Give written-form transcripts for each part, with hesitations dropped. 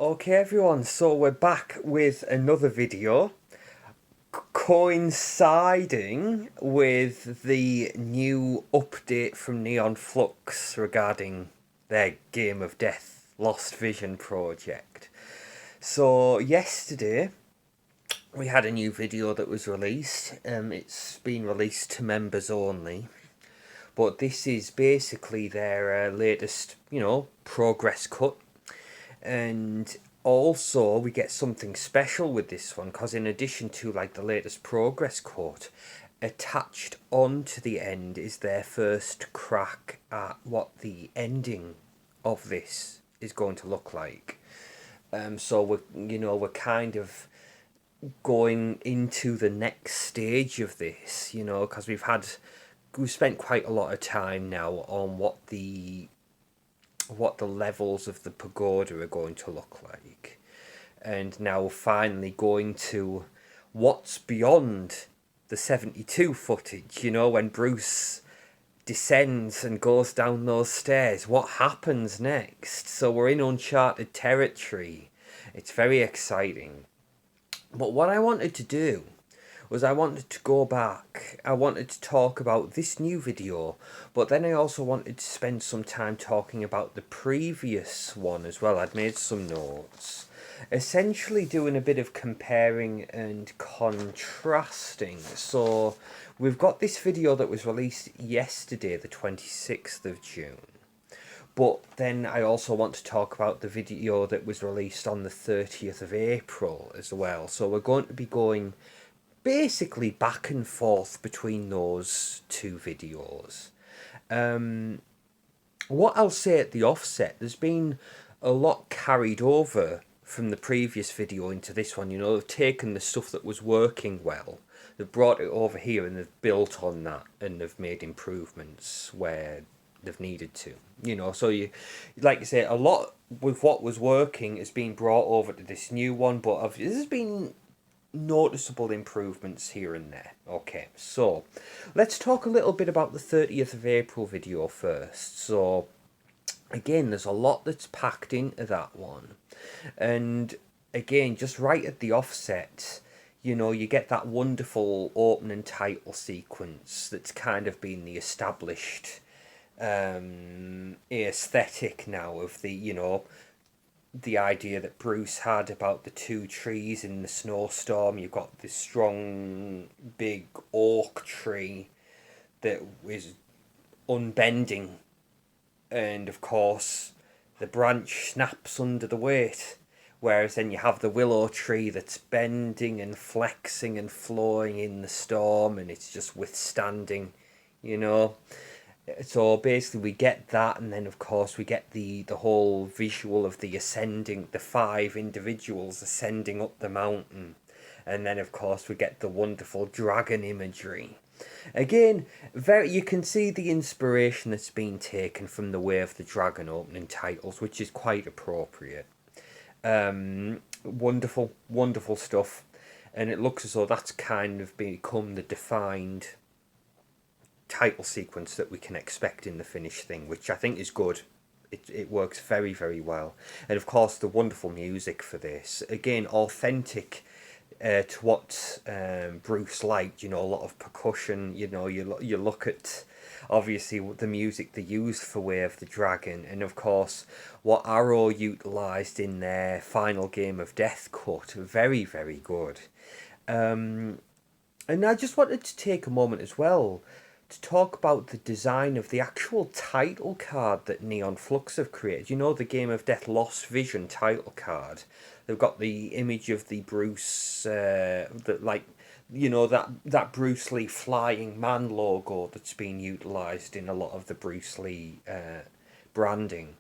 Okay everyone, so we're back with another video coinciding with the new update from Neon Flux regarding their Game of Death Lost Vision project. So yesterday we had a new video that was released. It's been released to members only. But this is basically their latest, progress cut. And also we get something special with this one, because in addition to like the latest progress quote, attached onto the end is their first crack at what the ending of this is going to look like. So we're kind of going into the next stage of this, because we've spent quite a lot of time now on what the levels of the pagoda are going to look like, and now finally going to what's beyond the 72 footage, when Bruce descends and goes down those stairs. What happens next? So we're in uncharted territory. It's very exciting. But what I wanted to do was I wanted to go back. I wanted to talk about this new video, but then I also wanted to spend some time talking about the previous one as well. I'd made some notes, essentially doing a bit of comparing and contrasting. So we've got this video that was released yesterday, the 26th of June. But then I also want to talk about the video that was released on the 30th of April as well. So we're going to be going basically back and forth between those two videos. What I'll say at the offset, there's been a lot carried over from the previous video into this one. They've taken the stuff that was working well, they've brought it over here and they've built on that, and they've made improvements where they've needed to. So like you say, a lot with what was working has been brought over to this new one, but there's been noticeable improvements here and there. Okay, so let's talk a little bit about the 30th of April video first. So again, there's a lot that's packed into that one, and again, just right at the offset, you get that wonderful opening title sequence that's kind of been the established aesthetic now of the idea that Bruce had about the two trees in the snowstorm. You've got this strong, big oak tree that is unbending, and of course the branch snaps under the weight. Whereas then you have the willow tree that's bending and flexing and flowing in the storm, and it's just withstanding, So basically we get that, and then of course we get the whole visual of the 5 individuals ascending up the mountain, and then of course we get the wonderful dragon imagery. Again, you can see the inspiration that's been taken from the Way of the Dragon opening titles, which is quite appropriate. Wonderful, wonderful stuff, and it looks as though that's kind of become the defined title sequence that we can expect in the finished thing, which I think is good. It works very, very well. And of course the wonderful music for this, again authentic to what Bruce liked. A lot of percussion. You look at obviously the music they used for Way of the Dragon, and of course what Arrow utilised in their final Game of Death cut. Very, very good. And I just wanted to take a moment as well to talk about the design of the actual title card that Neon Flux have created. The Game of Death Lost Vision title card. They've got the image of the Bruce, that Bruce Lee flying man logo that's been utilised in a lot of the Bruce Lee branding.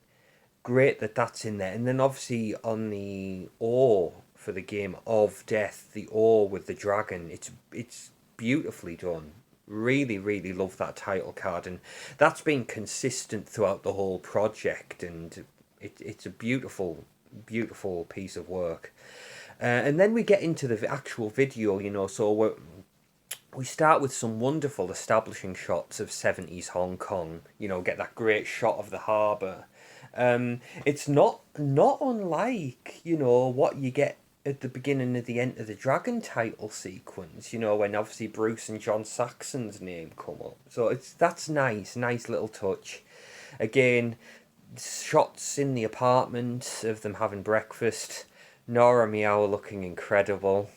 Great that that's in there. And then obviously on the oar for the Game of Death, the oar with the dragon, it's beautifully done. Really, really love that title card, and that's been consistent throughout the whole project, and it's a beautiful, beautiful piece of work. And then we get into the actual video, so we start with some wonderful establishing shots of 70s Hong Kong, get that great shot of the harbour, It's not unlike, you know, what you get at the beginning of the Enter the Dragon title sequence, you know, when obviously Bruce and John Saxon's name come up. So that's nice little touch. Again, shots in the apartment of them having breakfast. Nora Meow looking incredible.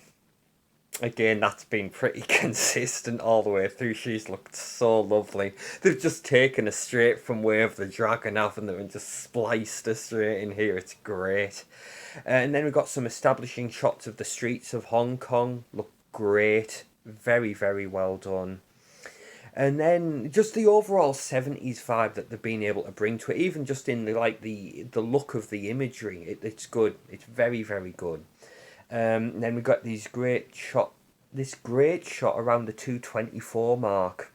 Again, that's been pretty consistent all the way through. She's looked so lovely. They've just taken her straight from Way of the Dragon, haven't they, and just spliced her straight in here. It's great. And then we've got some establishing shots of the streets of Hong Kong. Look great. Very well done. And then just the overall 70s vibe that they've been able to bring to it, even just in the look of the imagery, it's good. It's very good. Then we got this great shot around the 2:24 mark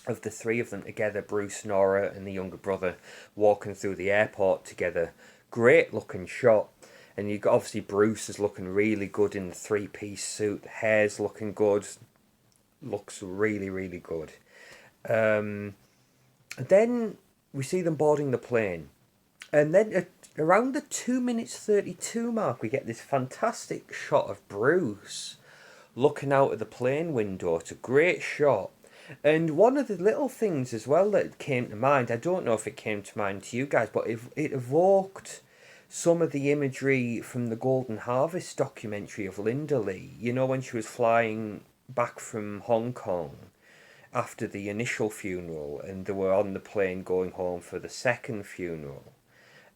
of the three of them together, Bruce, Nora, and the younger brother walking through the airport together. Great looking shot. And you got obviously Bruce is looking really good in the three-piece suit. Hair's looking good. Looks really good. Then we see them boarding the plane. And then at around the 2 minutes 32 mark, we get this fantastic shot of Bruce looking out of the plane window. It's a great shot. And one of the little things as well that came to mind, I don't know if it came to mind to you guys, but it evoked some of the imagery from the Golden Harvest documentary of Linda Lee. You know, when she was flying back from Hong Kong after the initial funeral and they were on the plane going home for the second funeral.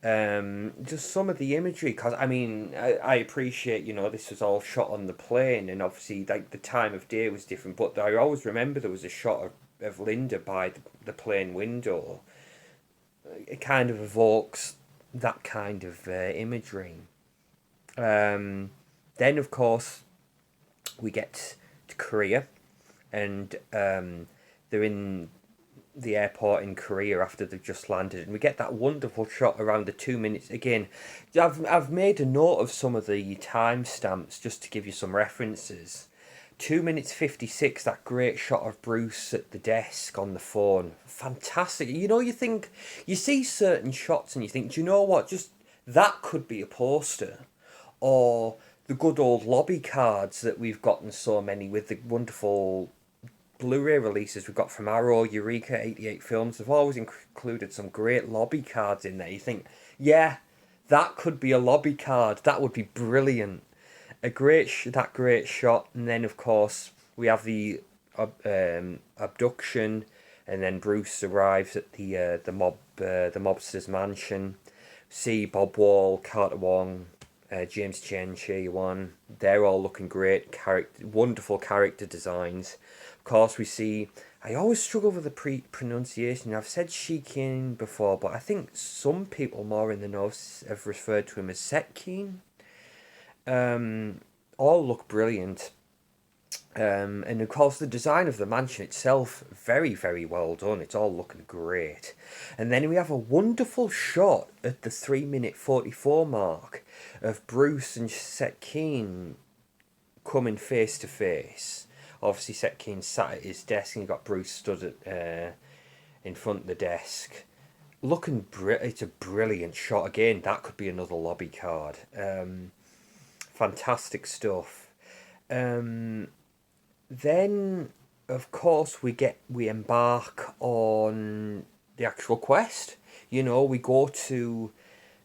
Just some of the imagery, because I mean, I appreciate, you know, this was all shot on the plane, and obviously like the time of day was different, but I always remember there was a shot of Linda by the plane window. It kind of evokes that kind of imagery. Then of course we get to Korea, and they're in the airport in Korea after they've just landed, and we get that wonderful shot around the 2 minutes. Again, I've made a note of some of the timestamps just to give you some references. 2 minutes 56, that great shot of Bruce at the desk on the phone. Fantastic. You know, you see certain shots and you think, do you know what, just that could be a poster. Or the good old lobby cards that we've gotten so many with the wonderful Blu-ray releases we've got from Arrow, Eureka, 88 Films. They've always included some great lobby cards in there. You think, yeah, that could be a lobby card. That would be brilliant. That great shot. And then of course we have the abduction, and then Bruce arrives at the mobster's mansion. See Bob Wall, Carter Wong, James Chen, Che Wan. They're all looking great. Wonderful character designs. Of course, we see. I always struggle with the pronunciation. I've said Shikin before, but I think some people more in the know have referred to him as Setkin. All look brilliant. And of course, the design of the mansion itself, very well done. It's all looking great. And then we have a wonderful shot at the 3 minute 44 mark of Bruce and Setkin coming face to face. Obviously, Setkin sat at his desk and you got Bruce stood in front of the desk. It's a brilliant shot. Again, that could be another lobby card. Fantastic stuff. Then, of course, we embark on the actual quest. You know, we go to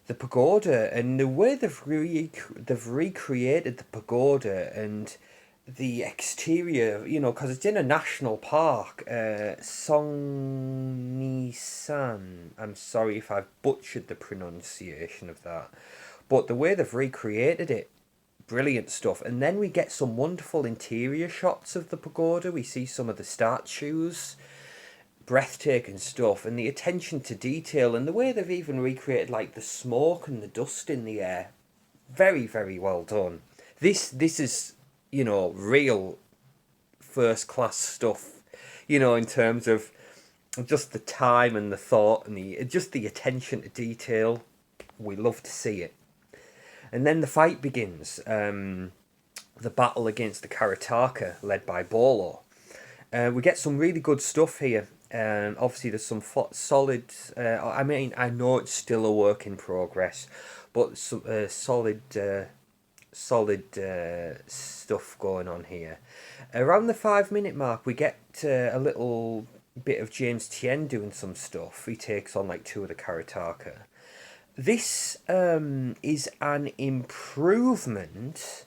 the pagoda, and the way they've recreated the pagoda and the exterior, you know, because it's in a national park, Songni-san. I'm sorry if I've butchered the pronunciation of that, but the way they've recreated it, brilliant stuff. And then we get some wonderful interior shots of the pagoda. We see some of the statues, breathtaking stuff, and the attention to detail, and the way they've even recreated like the smoke and the dust in the air. Very well done. This is, you know, real first class stuff, you know, in terms of just the time and the thought and the attention to detail. We love to see it. And then the fight begins. The battle against the Karataka, led by Bolo. We get some really good stuff here. Obviously, there's some solid. I mean, I know it's still a work in progress, but some solid stuff going on here. Around the 5 minute mark, we get a little bit of James Tien doing some stuff. He takes on like two of the Karataka. This is an improvement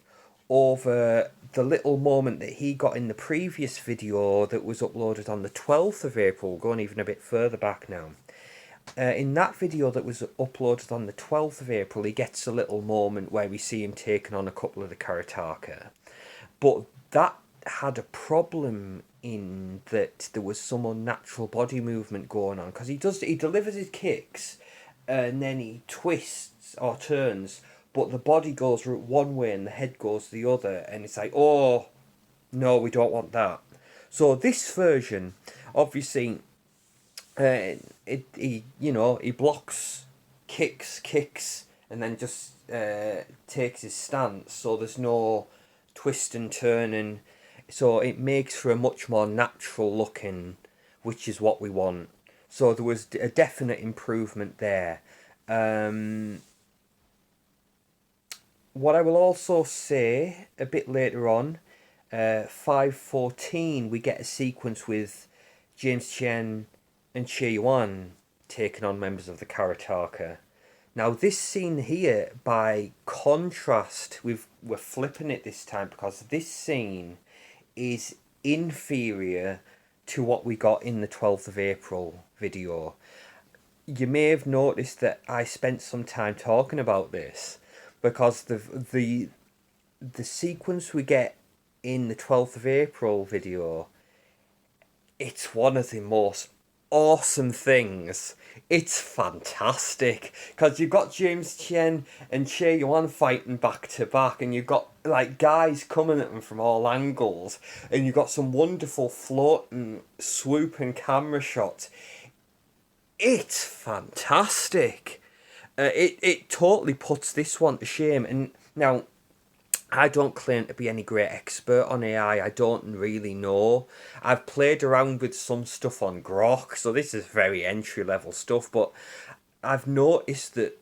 over the little moment that he got in the previous video that was uploaded on the 12th of April, going even a bit further back now. In that video that was uploaded on the 12th of April, he gets a little moment where we see him taking on a couple of the Karataka. But that had a problem in that there was some unnatural body movement going on, because he delivers his kicks and then he twists or turns, but the body goes one way and the head goes the other, and it's like, oh no, we don't want that. So this version, obviously, he blocks, kicks, and then just takes his stance. So there's no twist and turning. So it makes for a much more natural looking, which is what we want. So there was a definite improvement there. What I will also say a bit later on, 5:14, we get a sequence with James Chen and Che Yuan taking on members of the Karataka. Now this scene here, by contrast, we're flipping it this time, because this scene is inferior to what we got in the 12th of April video. You may have noticed that I spent some time talking about this, because the sequence we get in the 12th of April video, it's one of the most awesome things. It's fantastic, because you've got James Chen and Che Yuan fighting back to back, and you've got like guys coming at them from all angles, and you've got some wonderful floating, swooping camera shots. It's fantastic. It totally puts this one to shame. And now, I don't claim to be any great expert on AI. I don't really know. I've played around with some stuff on Grok, so this is very entry level stuff. But I've noticed that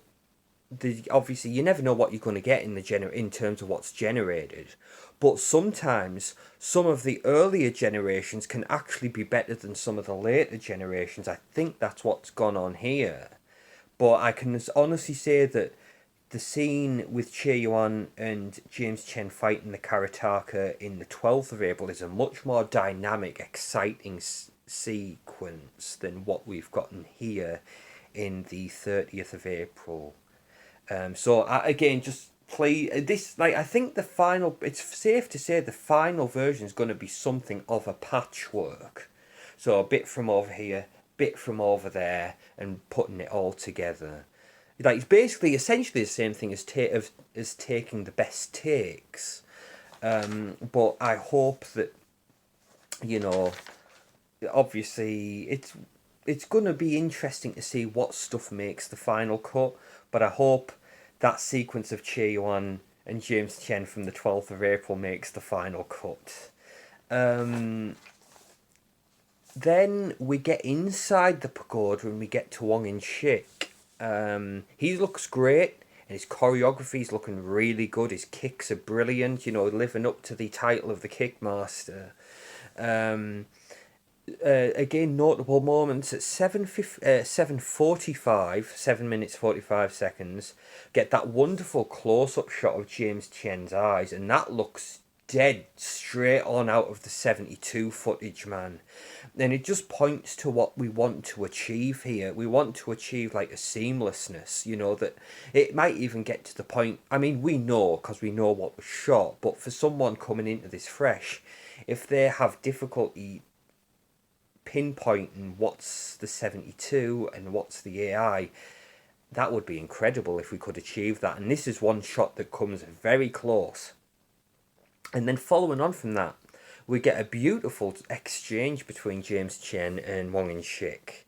obviously you never know what you're going to get in terms of what's generated. But sometimes some of the earlier generations can actually be better than some of the later generations. I think that's what's gone on here. But I can honestly say that the scene with Che Yuan and James Chen fighting the Karataka in the 12th of April is a much more dynamic, exciting sequence than what we've gotten here in the 30th of April. Again, just play this. Like, I think the final, it's safe to say the final version is going to be something of a patchwork. So a bit from over here, bit from over there, and putting it all together. Like, it's basically essentially the same thing as taking the best takes. But I hope that, obviously it's going to be interesting to see what stuff makes the final cut. But I hope that sequence of Che Yuan and James Chen from the 12th of April makes the final cut. Then we get inside the pagoda and we get to Wang In-shik. He looks great, and his choreography is looking really good. His kicks are brilliant, living up to the title of the Kickmaster. Again, notable moments at 7:45, 7 minutes 45 seconds, get that wonderful close-up shot of James Chen's eyes, and that looks dead straight on out of the 72 footage, man. And it just points to what we want to achieve here. We want to achieve like a seamlessness, that it might even get to the point, I mean, we know because we know what was shot, but for someone coming into this fresh, if they have difficulty pinpointing what's the 72 and what's the AI, that would be incredible if we could achieve that. And this is one shot that comes very close. And then following on from that, we get a beautiful exchange between James Chen and Wang In-shik.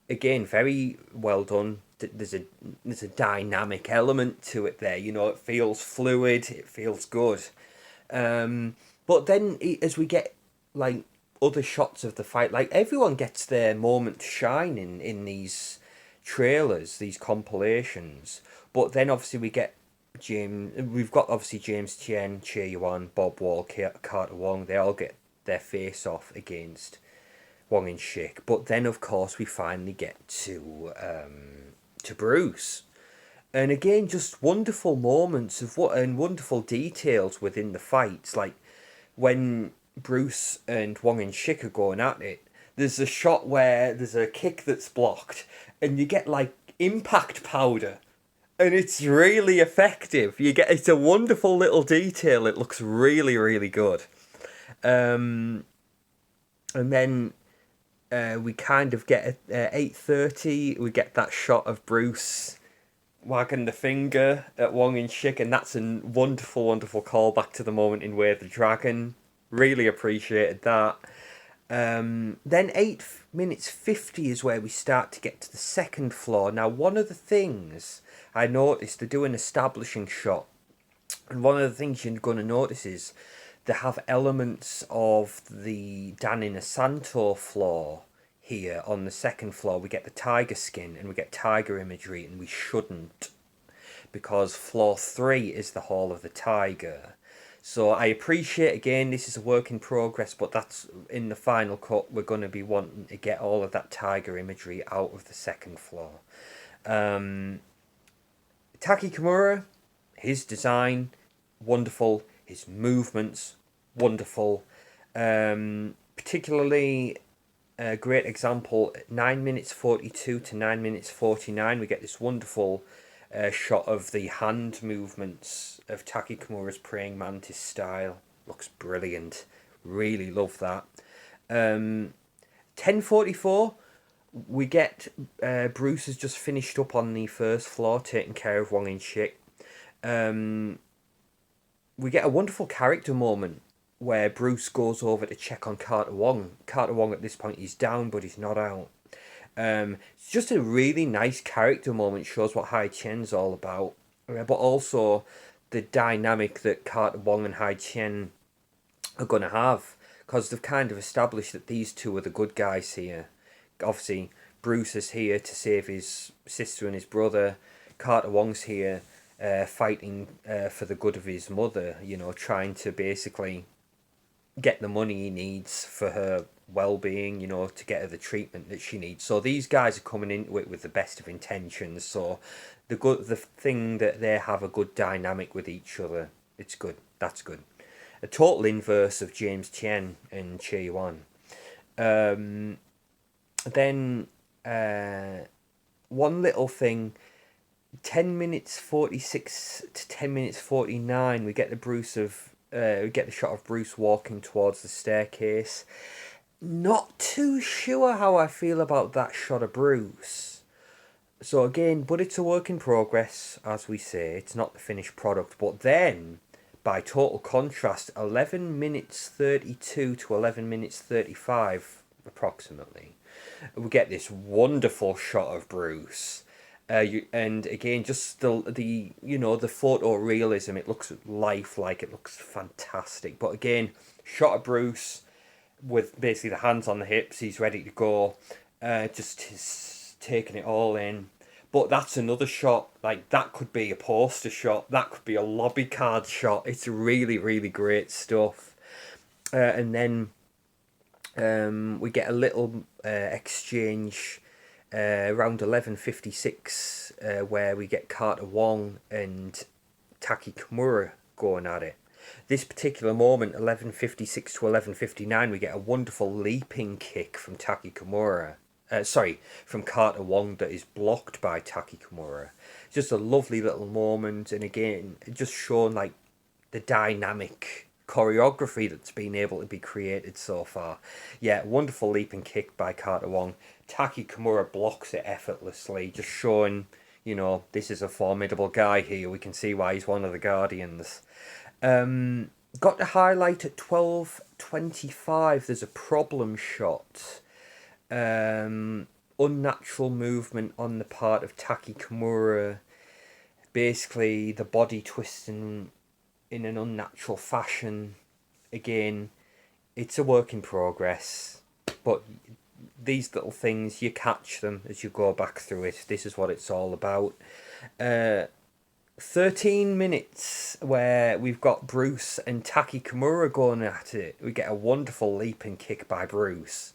Again, very well done. There's a dynamic element to it there. It feels fluid. It feels good. But then as we get like other shots of the fight. Like, everyone gets their moment to shine in these trailers, these compilations. But then obviously we've got obviously James Tien, Che Yuan, Bob Wall, Carter Wong. They all get their face off against Wong and Shik. But then of course we finally get to Bruce. And again, just wonderful moments of and wonderful details within the fights. Like when Bruce and Wong and Shik are going at it, there's a shot where there's a kick that's blocked, and you get like impact powder, and it's really effective. It's a wonderful little detail. It looks really, really good. And then we kind of get at 8:30. We get that shot of Bruce wagging the finger at Wong and Shik, and that's a wonderful, wonderful callback to the moment in Way of the Dragon. Really appreciated that. Then 8 minutes 50 is where we start to get to the second floor. Now, one of the things I noticed, they do an establishing shot, and one of the things you're going to notice is they have elements of the Dan Inosanto floor here on the second floor. We get the tiger skin and we get tiger imagery, and we shouldn't, because floor 3 is the Hall of the Tiger. So I appreciate, again, this is a work in progress, but that's in the final cut. We're going to be wanting to get all of that tiger imagery out of the second floor. Taki Kimura, his design, wonderful. His movements, wonderful. Particularly a great example, 9 minutes 42 to 9 minutes 49, we get this wonderful shot of the hand movements of Taki Kimura's praying mantis style. Looks brilliant. Really love that. 10:44, we get Bruce has just finished up on the first floor, taking care of Wong and Shik. We get a wonderful character moment where Bruce goes over to check on Carter Wong. Carter Wong at this point, he's down, but he's not out. It's just a really nice character moment, shows what Hai Qian's all about, but also the dynamic that Carter Wong and Hai Qian are going to have, because they've kind of established that these two are the good guys here. Obviously, Bruce is here to save his sister and his brother. Carter Wong's here fighting for the good of his mother, trying to basically get the money he needs for her well-being, to get her the treatment that she needs. So these guys are coming into it with the best of intentions. So the thing that they have a good dynamic with each other, it's good. That's good. A total inverse of James Tien and Che Yuan. Then one little thing, 10 minutes 46 to 10 minutes 49, we get we get the shot of Bruce walking towards the staircase. Not too sure how I feel about that shot of Bruce. So again, but it's a work in progress, as we say. It's not the finished product. But then, by total contrast, 11 minutes 32 to 11 minutes 35, approximately, we get this wonderful shot of Bruce. And again, just the photorealism, it looks lifelike, it looks fantastic. But again, shot of Bruce with basically the hands on the hips, he's ready to go, just taking it all in. But that's another shot, like that could be a poster shot, that could be a lobby card shot. It's really, really great stuff. And then we get a little exchange around 11:56 where we get Carter Wong and Taki Kimura going at it. This particular moment, 11:56 to 11:59, we get a wonderful leaping kick from Taki Kimura. From Carter Wong that is blocked by Taki Kimura. Just a lovely little moment, and again, just showing like the dynamic choreography that's been able to be created so far. Yeah, wonderful leaping kick by Carter Wong. Taki Kimura blocks it effortlessly, just showing, this is a formidable guy here. We can see why he's one of the Guardians. Got to highlight at 12:25, there's a problem shot. Unnatural movement on the part of Taki Kimura. Basically, the body twisting in an unnatural fashion. Again, it's a work in progress, but these little things, you catch them as you go back through it. This is what it's all about. 13 minutes where we've got Bruce and Taki Kimura going at it. We get a wonderful leaping kick by Bruce.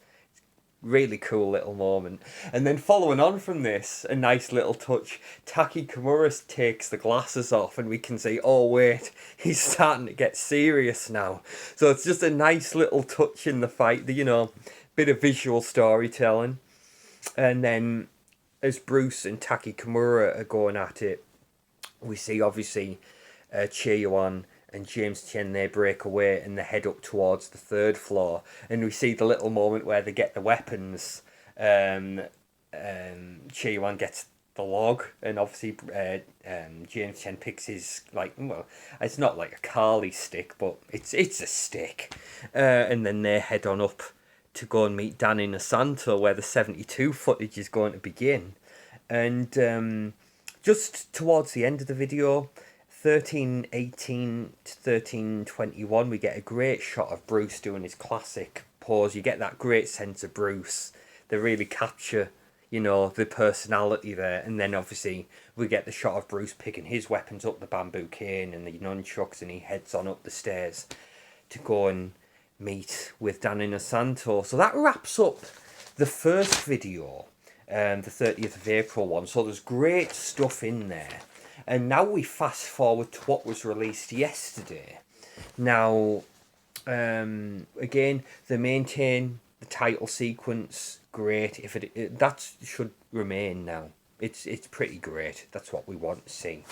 Really cool little moment. And then following on from this, a nice little touch. Taki Kimura takes the glasses off and we can see, oh wait, he's starting to get serious now. So it's just a nice little touch in the fight, bit of visual storytelling. And then as Bruce and Taki Kimura are going at it, we see obviously Chiyuan and James Chen, they break away and they head up towards the third floor. And we see the little moment where they get the weapons. Chiyuan gets the log, and obviously James Chen picks his, it's not like a Carly stick, but it's a stick. And then they head on up to go and meet Danny Nasanto, where the 72 footage is going to begin. And just towards the end of the video, 13:18 to 13:21, we get a great shot of Bruce doing his classic pose. You get that great sense of Bruce. They really capture, the personality there. And then obviously we get the shot of Bruce picking his weapons up, the bamboo cane and the nunchucks, and he heads on up the stairs to go and meet with Danny Nasanto. So that wraps up the first video, the 30th of April one. So there's great stuff in there. And now we fast forward to what was released yesterday. Now, again, they maintain the title sequence. Great. If that should remain now. It's pretty great. That's what we want to see.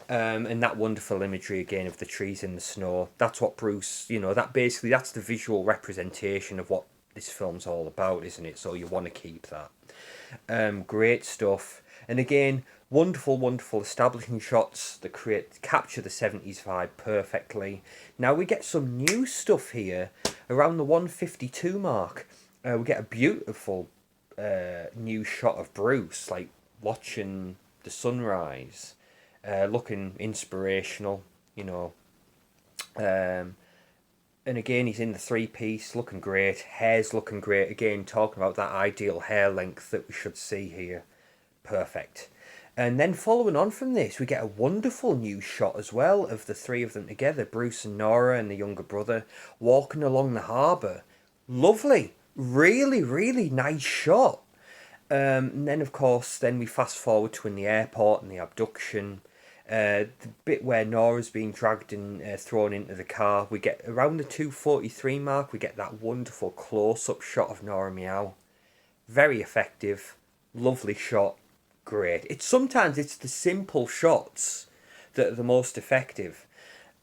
And that wonderful imagery again of the trees in the snow. That's what Bruce, that's the visual representation of what this film's all about, isn't it? So you want to keep that. Great stuff. And again, wonderful establishing shots that capture the 70s vibe perfectly. Now we get some new stuff here around the 152 mark. We get a beautiful new shot of Bruce, like watching the sunrise, looking inspirational, and again, he's in the three-piece, looking great. Hair's looking great. Again, talking about that ideal hair length that we should see here. Perfect. And then following on from this, we get a wonderful new shot as well of the three of them together. Bruce and Nora and the younger brother walking along the harbour. Lovely. Really, really nice shot. And then, of course, then we fast forward to in the airport and the abduction. The bit where Nora's being dragged and thrown into the car. We get around the 2:43 mark. We get that wonderful close-up shot of Nora Meow. Very effective. Lovely shot. Great. Sometimes it's the simple shots that are the most effective.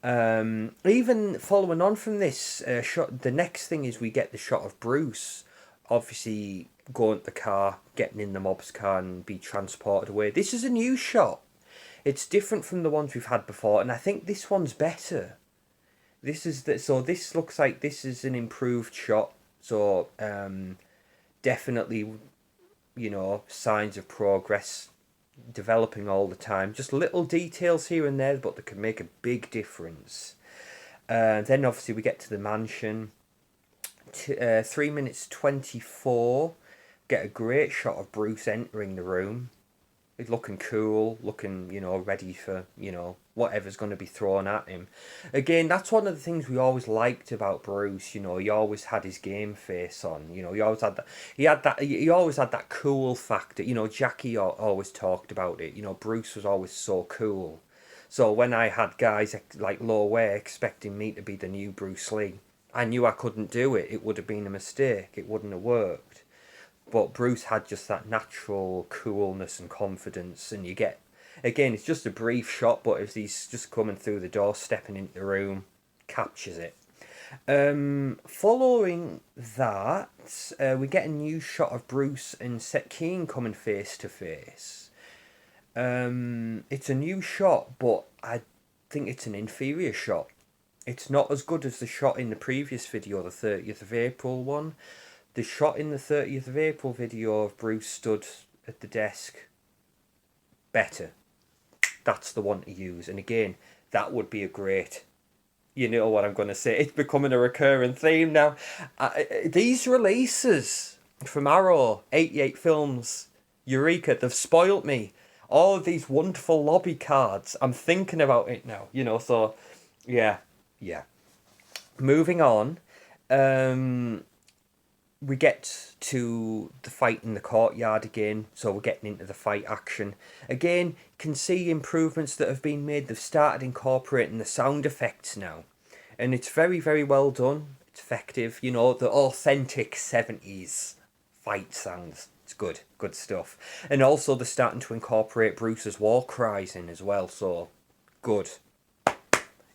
Even following on from this shot, the next thing is we get the shot of Bruce, obviously going to the car, getting in the mob's car and be transported away. This is a new shot. It's different from the ones we've had before, and I think this one's better. So this looks like this is an improved shot. So definitely, signs of progress developing all the time. Just little details here and there, but they can make a big difference. Then obviously we get to the mansion. 3 minutes 24. Get a great shot of Bruce entering the room. He's looking cool, looking, ready for, whatever's going to be thrown at him. Again, that's one of the things we always liked about Bruce. He always had his game face on. He always had that. He always had that cool factor. Jackie always talked about it. Bruce was always so cool. So when I had guys like Lo Wei expecting me to be the new Bruce Lee, I knew I couldn't do it. It would have been a mistake. It wouldn't have worked. But Bruce had just that natural coolness and confidence, and you get, again, it's just a brief shot, but as he's just coming through the door, stepping into the room, captures it. Following that, we get a new shot of Bruce and Seth Keen coming face to face. It's a new shot, but I think it's an inferior shot. It's not as good as the shot in the previous video, the 30th of April one. The shot in the 30th of April video of Bruce stood at the desk, better. That's the one to use. And again, that would be a great, You know what I'm going to say. It's becoming a recurring theme now. These releases from Arrow, 88 Films, Eureka, they've spoilt me. All of these wonderful lobby cards. I'm thinking about it now, you know, so yeah, yeah. Moving on. Um, we get to the fight in the courtyard again, so we're getting into the fight action. Again, can see improvements that have been made. They've started incorporating the sound effects now. And it's very, very well done. It's effective, you know, the authentic 70s fight sounds. It's good, good stuff. And also they're starting to incorporate Bruce's war cries in as well, so good.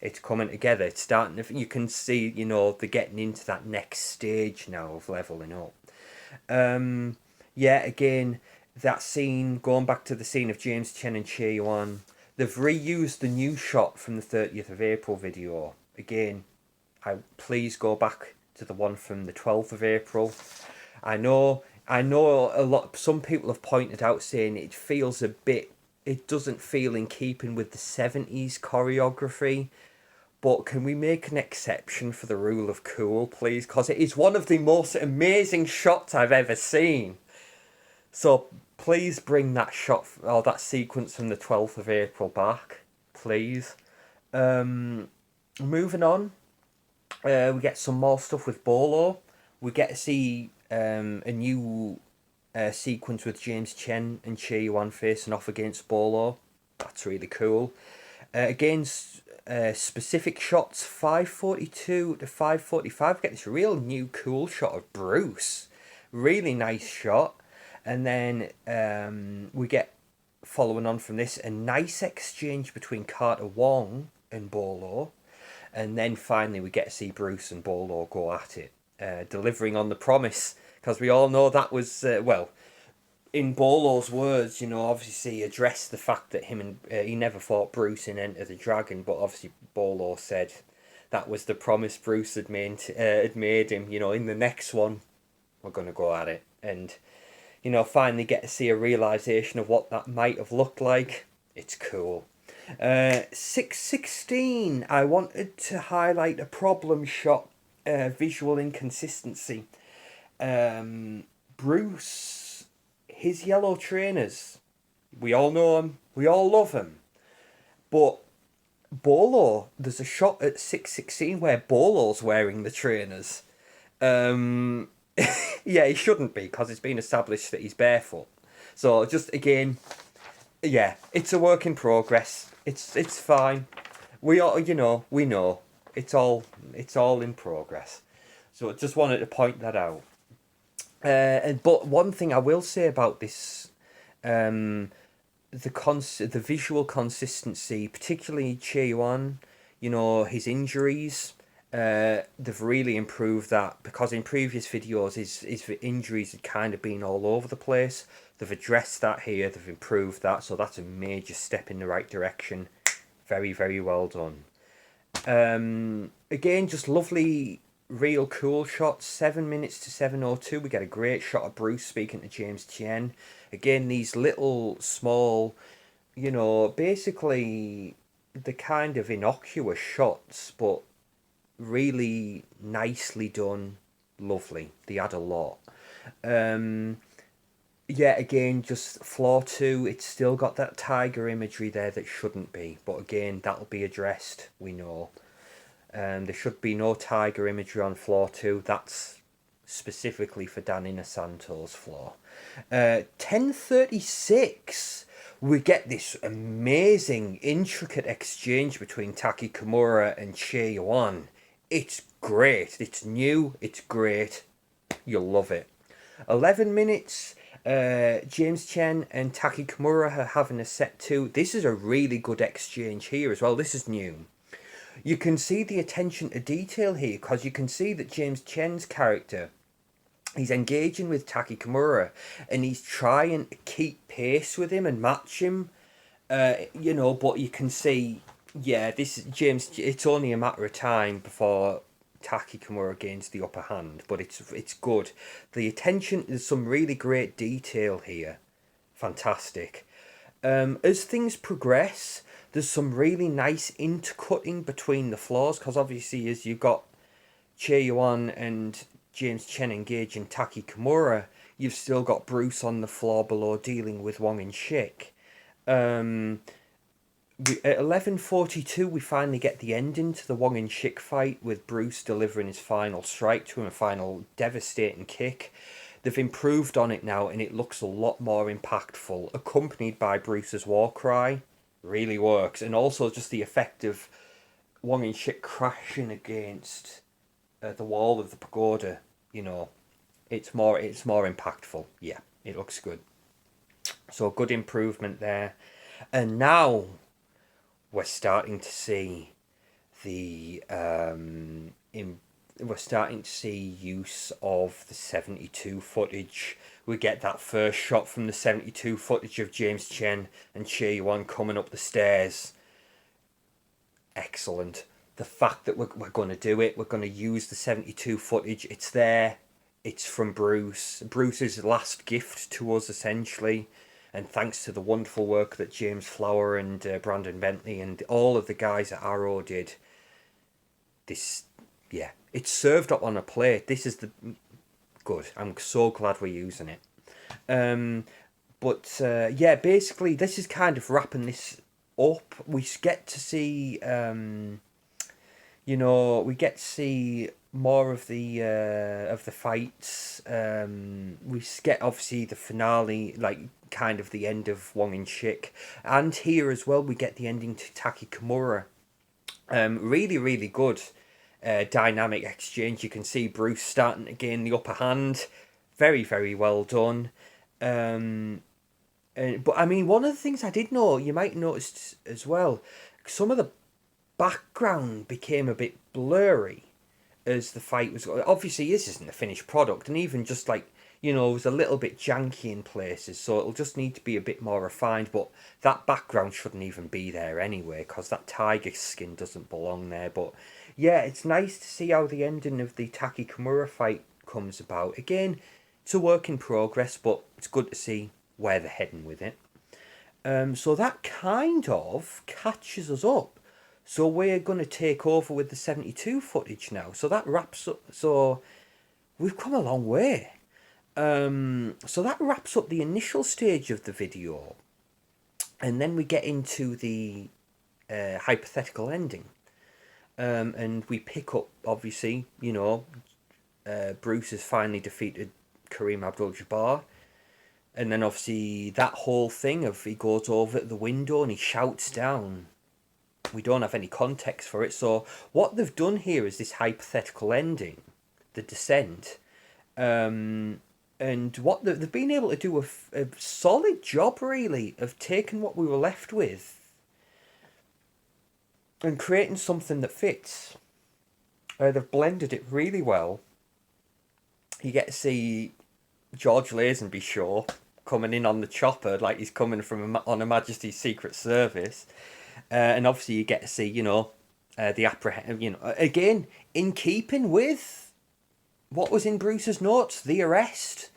It's coming together. It's starting to, you can see, you know, they're getting into that next stage now of leveling up. Yeah, again, that scene, going back to the scene of James Chen and Che Yuan, they've reused the new shot from the 30th of April video. Again, please go back to the one from the 12th of April. I know some people have pointed out saying it feels a bit, it doesn't feel in keeping with the 70s choreography. But can we make an exception for the rule of cool, please? Because it is one of the most amazing shots I've ever seen. So please bring that shot or that sequence from the 12th of April back, please. Moving on, we get some more stuff with Bolo. We get to see a new sequence with James Chen and Che Yuan facing off against Bolo. That's really cool. Again, specific shots 542 to 545. Get this real new cool shot of Bruce. Really nice shot. And then we get, following on from this, a nice exchange between Carter Wong and Bolo. And then finally we get to see Bruce and Bolo go at it, delivering on the promise. Because we all know that was, in Bolo's words, you know, obviously he addressed the fact that he never fought Bruce in Enter the Dragon, but obviously Bolo said that was the promise Bruce had made him, you know, in the next one, we're going to go at it. And, you know, finally get to see a realisation of what that might have looked like. It's cool. 616, I wanted to highlight a problem shot, visual inconsistency. Bruce, his yellow trainers, we all know him, we all love him, but Bolo, there's a shot at 616 where Bolo's wearing the trainers. Yeah, he shouldn't be, because it's been established that he's barefoot. So just again, yeah, it's a work in progress. It's fine. We all, you know, we know it's all in progress. So I just wanted to point that out. But one thing I will say about this, the visual consistency, particularly Che Yuan, you know, his injuries, they've really improved that, because in previous videos his injuries had kind of been all over the place. They've addressed that here, they've improved that, so that's a major step in the right direction. Very, very well done. Again, just lovely, real cool shots. 7 minutes to 7:02, we get a great shot of Bruce speaking to James Chen. Again, these little, small, you know, basically the kind of innocuous shots, but really nicely done, lovely. They add a lot. Yeah, again, just floor 2, it's still got that tiger imagery there that shouldn't be, but again, that'll be addressed, we know. There should be no tiger imagery on floor 2. That's specifically for Danny Inosanto's floor. 10:36, we get this amazing, intricate exchange between Taki Kimura and Che Yuan. It's great. It's new. It's great. You'll love it. 11 minutes. James Chen and Taki Kimura are having a set 2. This is a really good exchange here as well. This is new. You can see the attention to detail here, because you can see that James Chen's character, he's engaging with Taki Kimura and he's trying to keep pace with him and match him, you know, but you can see, yeah, this is James, it's only a matter of time before Taki Kimura gains the upper hand, but it's good. The attention, there's some really great detail here. Fantastic. As things progress, There's some really nice intercutting between the floors, because obviously as you've got Chae Yuan and James Chen engaging Taki Kimura, you've still got Bruce on the floor below dealing with Wong and Shik. At 11:42, we finally get the ending to the Wong and Shik fight, with Bruce delivering his final strike to him, a final devastating kick. They've improved on it now, and it looks a lot more impactful, accompanied by Bruce's war cry. Really works, and also just the effect of Wong and Shik crashing against the wall of the pagoda. You know, it's more impactful. Yeah, it looks good. So good improvement there, and now we're starting to see the we're starting to see use of the 72 footage. We get that first shot from the 72 footage of James Chen and Chae Yuan coming up the stairs. Excellent. The fact that we're going to do it, we're going to use the 72 footage. It's there. It's from Bruce's last gift to us, essentially. And thanks to the wonderful work that James Flower and Brandon Bentley and all of the guys at Arrow did, this, yeah, it's served up on a plate. This is the good. I'm so glad we're using it. Yeah, basically, this is kind of wrapping this up. We get to see, we get to see more of the fights. We get obviously the finale, like kind of the end of Wong and Shik, and here as well we get the ending to Taki Kimura. Really, really good dynamic exchange. You can see Bruce starting to gain the upper hand. Very, very well done. But I mean, one of the things I did know, you might notice as well, some of the background became a bit blurry as the fight was going. Obviously, this isn't a finished product, and even just like, it was a little bit janky in places, so it'll just need to be a bit more refined. But that background shouldn't even be there anyway, because that tiger skin doesn't belong there. But yeah, it's nice to see how the ending of the Taki Kimura fight comes about. Again, it's a work in progress, but it's good to see where they're heading with it. So that kind of catches us up. So we're going to take over with the 72 footage now. So that wraps up. So we've come a long way. So that wraps up the initial stage of the video. And then we get into the hypothetical ending. And we pick up, obviously, Bruce has finally defeated Kareem Abdul-Jabbar. And then obviously that whole thing of he goes over at the window and he shouts down. We don't have any context for it. So what they've done here is this hypothetical ending, the descent. And what they've been able to do a solid job, really, of taking what we were left with and creating something that fits. They've blended it really well. You get to see George Lazenby Shaw coming in on the chopper like he's coming from on Her Majesty's Secret Service. And obviously you get to see, the again, in keeping with what was in Bruce's notes, the arrest.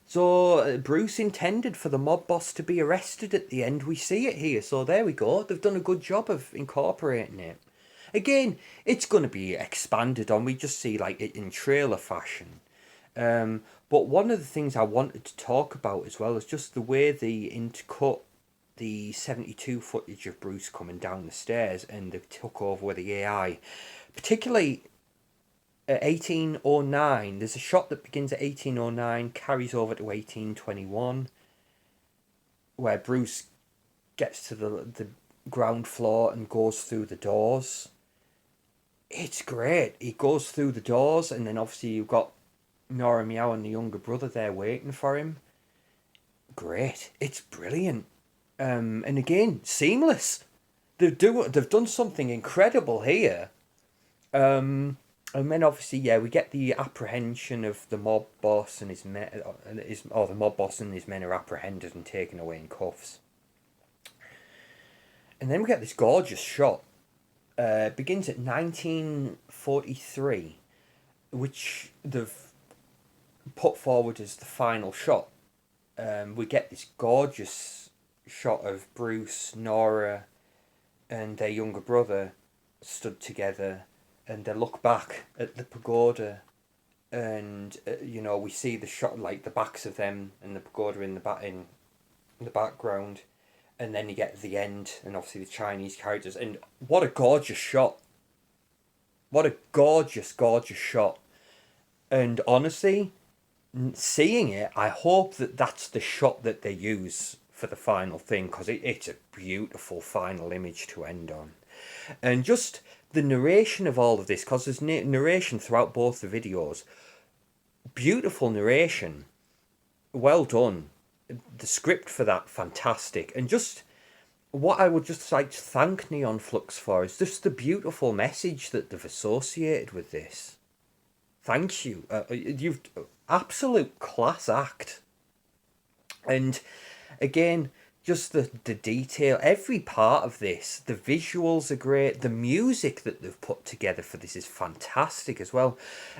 So Bruce intended for the mob boss to be arrested at the end. We see it here. So there we go. They've done a good job of incorporating it. Again, it's going to be expanded on. We just see like it in trailer fashion. But one of the things I wanted to talk about as well is just the way they intercut the 72 footage of Bruce coming down the stairs, and they took over with the AI. Particularly at 1809, there's a shot that begins at 1809, carries over to 1821, where Bruce gets to the ground floor and goes through the doors. It's great. He goes through the doors, and then obviously you've got Nora Meow and the younger brother there waiting for him. Great. It's brilliant. And again, seamless. They've done something incredible here. And then obviously, yeah, we get the apprehension of the mob boss and his men, the mob boss and his men are apprehended and taken away in cuffs. And then we get this gorgeous shot. Begins at 1943, which they've put forward as the final shot. We get this gorgeous shot of Bruce, Nora, and their younger brother stood together, and they look back at the pagoda, and you know, we see the shot, like the backs of them and the pagoda in the background, and then you get the end, and obviously the Chinese characters, and what a gorgeous shot! What a gorgeous, gorgeous shot! And honestly, seeing it, I hope that that's the shot that they use for the final thing, because it's a beautiful final image to end on. And just the narration of all of this, because there's narration throughout both the videos. Beautiful narration. Well done. The script for that, fantastic. And just what I would just like to thank Neon Flux for is just the beautiful message that they've associated with this. Thank you. You've absolute class act. And again, just the detail, every part of this, the visuals are great, the music that they've put together for this is fantastic as well.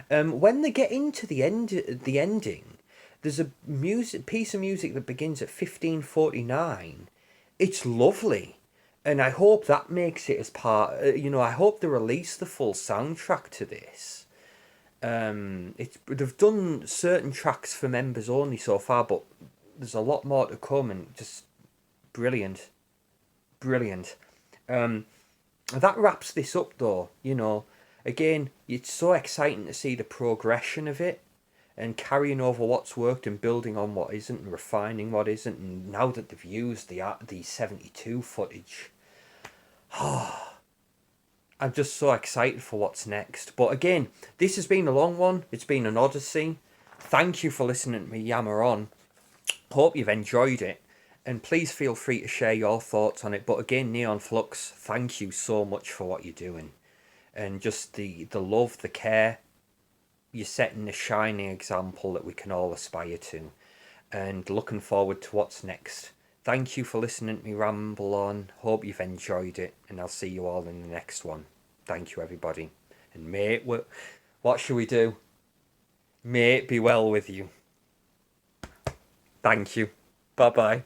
When they get into the ending, there's a piece of music that begins at 1549. It's lovely, and I hope that makes it as part. You know, I hope they release the full soundtrack to this. They've done certain tracks for members only so far, but there's a lot more to come, and just brilliant. That wraps this up though. You know, again, it's so exciting to see the progression of it, and carrying over what's worked and building on what isn't and refining what isn't. And now that they've used the 72 footage, I'm just so excited for what's next. But again, this has been a long one. It's been an odyssey. Thank you for listening to me yammer on. Hope you've enjoyed it. And please feel free to share your thoughts on it. But again, Neon Flux, thank you so much for what you're doing. And just the love, the care. You're setting a shining example that we can all aspire to. And looking forward to what's next. Thank you for listening to me ramble on. Hope you've enjoyed it. And I'll see you all in the next one. Thank you, everybody. And may it, what shall we do? May it be well with you. Thank you. Bye-bye.